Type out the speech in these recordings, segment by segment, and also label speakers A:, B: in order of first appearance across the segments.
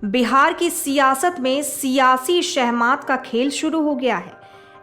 A: बिहार की सियासत में सियासी शहमात का खेल शुरू हो गया है।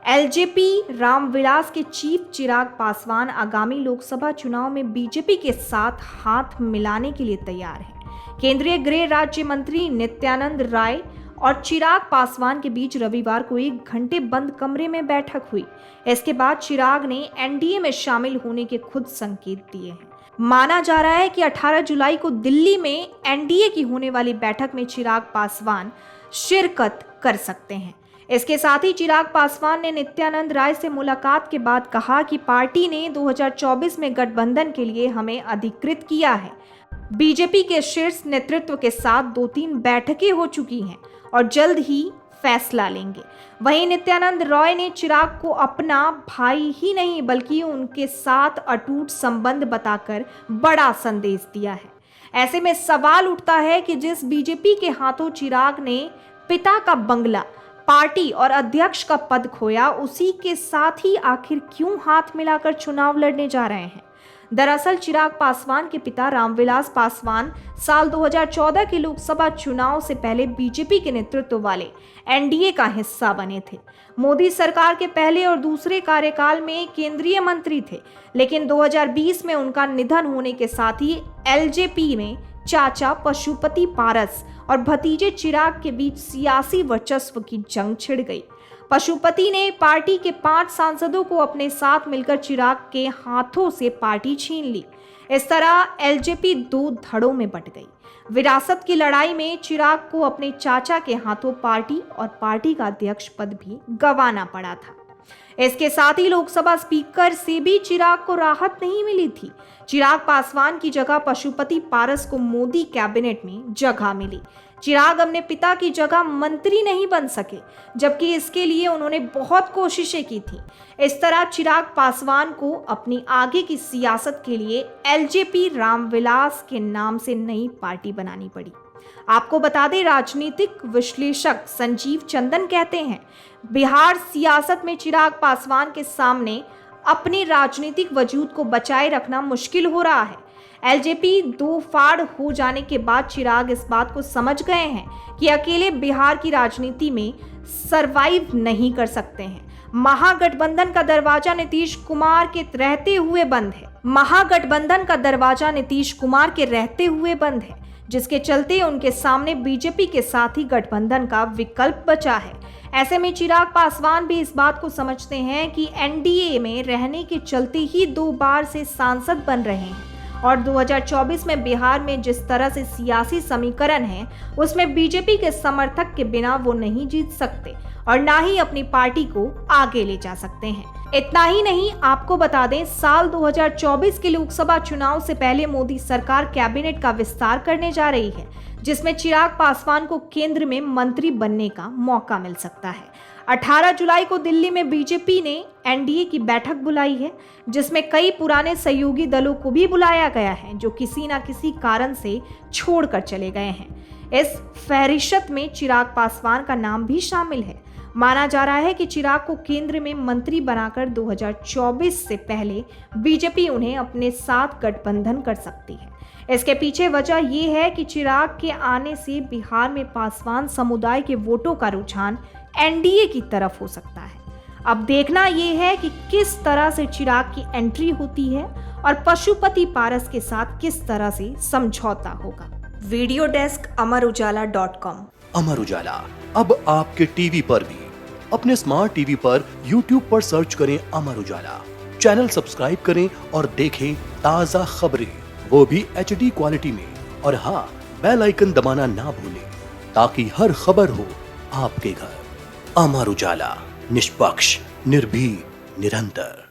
A: एलजेपी रामविलास के चीफ चिराग पासवान आगामी लोकसभा चुनाव में बीजेपी के साथ हाथ मिलाने के लिए तैयार हैं। केंद्रीय गृह राज्य मंत्री नित्यानंद राय और चिराग पासवान के बीच रविवार को 1 घंटे बंद कमरे में बैठक हुई। इसके बाद चिराग ने एनडीए में शामिल होने के खुद संकेत दिए हैं। माना जा रहा है कि 18 जुलाई को दिल्ली में एनडीए की होने वाली बैठक में चिराग पासवान शिरकत कर सकते हैं। इसके साथ ही चिराग पासवान ने नित्यानंद राय से मुलाकात के बाद कहा कि पार्टी ने 2024 में गठबंधन के लिए हमें अधिकृत किया है। बीजेपी के शीर्ष नेतृत्व के साथ 2-3 बैठकें हो चुकी हैं और जल्द ही फैसला लेंगे। वहीं नित्यानंद रॉय ने चिराग को अपना भाई ही नहीं बल्कि उनके साथ अटूट संबंध बताकर बड़ा संदेश दिया है। ऐसे में सवाल उठता है कि जिस बीजेपी के हाथों चिराग ने पिता का बंगला, पार्टी और अध्यक्ष का पद खोया, उसी के साथ ही आखिर क्यों हाथ मिलाकर चुनाव लड़ने जा रहे हैं। दरअसल चिराग पासवान के पिता रामविलास पासवान साल 2014 के लोकसभा चुनाव से पहले बीजेपी के नेतृत्व वाले एनडीए का हिस्सा बने थे। मोदी सरकार के पहले और दूसरे कार्यकाल में केंद्रीय मंत्री थे, लेकिन 2020 में उनका निधन होने के साथ ही एलजेपी में चाचा पशुपति पारस और भतीजे चिराग के बीच सियासी वर्चस्व की जंग छिड़ गई। पशुपति ने पार्टी के 5 सांसदों को अपने साथ मिलकर चिराग के हाथों से पार्टी छीन ली। इस तरह एलजेपी 2 धड़ों में बंट गई। विरासत की लड़ाई में चिराग को अपने चाचा के हाथों पार्टी और पार्टी का अध्यक्ष पद भी गंवाना पड़ा था। इसके साथ ही लोकसभा स्पीकर से भी चिराग को राहत नहीं मिली थी। चिराग पासवान की जगह पशुपति पारस को मोदी कैबिनेट में जगह मिली। चिराग अपने पिता की जगह मंत्री नहीं बन सके, जबकि इसके लिए उन्होंने बहुत कोशिशें की थी। इस तरह चिराग पासवान को अपनी आगे की सियासत के लिए एलजेपी रामविलास के नाम से नई पार्टी बनानी पड़ी। आपको बता दें, राजनीतिक विश्लेषक संजीव चंदन कहते हैं, बिहार सियासत में चिराग पासवान के सामने अपने राजनीतिक वजूद को बचाए रखना मुश्किल हो रहा है। एलजेपी 2 फाड़ हो जाने के बाद चिराग इस बात को समझ गए हैं कि अकेले बिहार की राजनीति में सरवाइव नहीं कर सकते हैं। महागठबंधन का दरवाजा नीतीश कुमार के रहते हुए बंद है। महागठबंधन का दरवाजा नीतीश कुमार के रहते हुए बंद है, जिसके चलते उनके सामने बीजेपी के साथ ही गठबंधन का विकल्प बचा है। ऐसे में चिराग पासवान भी इस बात को समझते हैं कि एनडीए में रहने के चलते ही 2 बार से सांसद बन रहे हैं और 2024 में बिहार में जिस तरह से सियासी समीकरण है, उसमें बीजेपी के समर्थक के बिना वो नहीं जीत सकते और ना ही अपनी पार्टी को आगे ले जा सकते हैं। इतना ही नहीं, आपको बता दें, साल 2024 के लोकसभा चुनाव से पहले मोदी सरकार कैबिनेट का विस्तार करने जा रही है, जिसमें चिराग पासवान को केंद्र में मंत्री बनने का मौका मिल सकता है। 18 जुलाई को दिल्ली में बीजेपी ने एनडीए की बैठक बुलाई है, जिसमें कई पुराने सहयोगी दलों को भी बुलाया गया है, जो किसी न किसी कारण से छोड़कर चले गए हैं। इस फहरिस्त में चिराग पासवान का नाम भी शामिल है। माना जा रहा है कि चिराग को केंद्र में मंत्री बनाकर 2024 से पहले बीजेपी उन्हें अपने साथ गठबंधन कर सकती है। इसके पीछे वजह यह है कि चिराग के आने से बिहार में पासवान समुदाय के वोटों का रुझान एनडीए की तरफ हो सकता है। अब देखना यह है कि किस तरह से चिराग की एंट्री होती है और पशुपति पारस के साथ किस तरह से समझौता होगा। Video desk अमरउजाला.com।
B: अमर उजाला अब आपके टीवी पर भी। अपने स्मार्ट टीवी पर YouTube पर सर्च करें अमर उजाला, चैनल सब्सक्राइब करें और देखें ताजा खबरें, वो भी HD क्वालिटी में। और हाँ, बेल आइकन दबाना ना भूलें ताकि हर खबर हो आपके घर। अमर उजाला, निष्पक्ष, निर्भीक, निरंतर।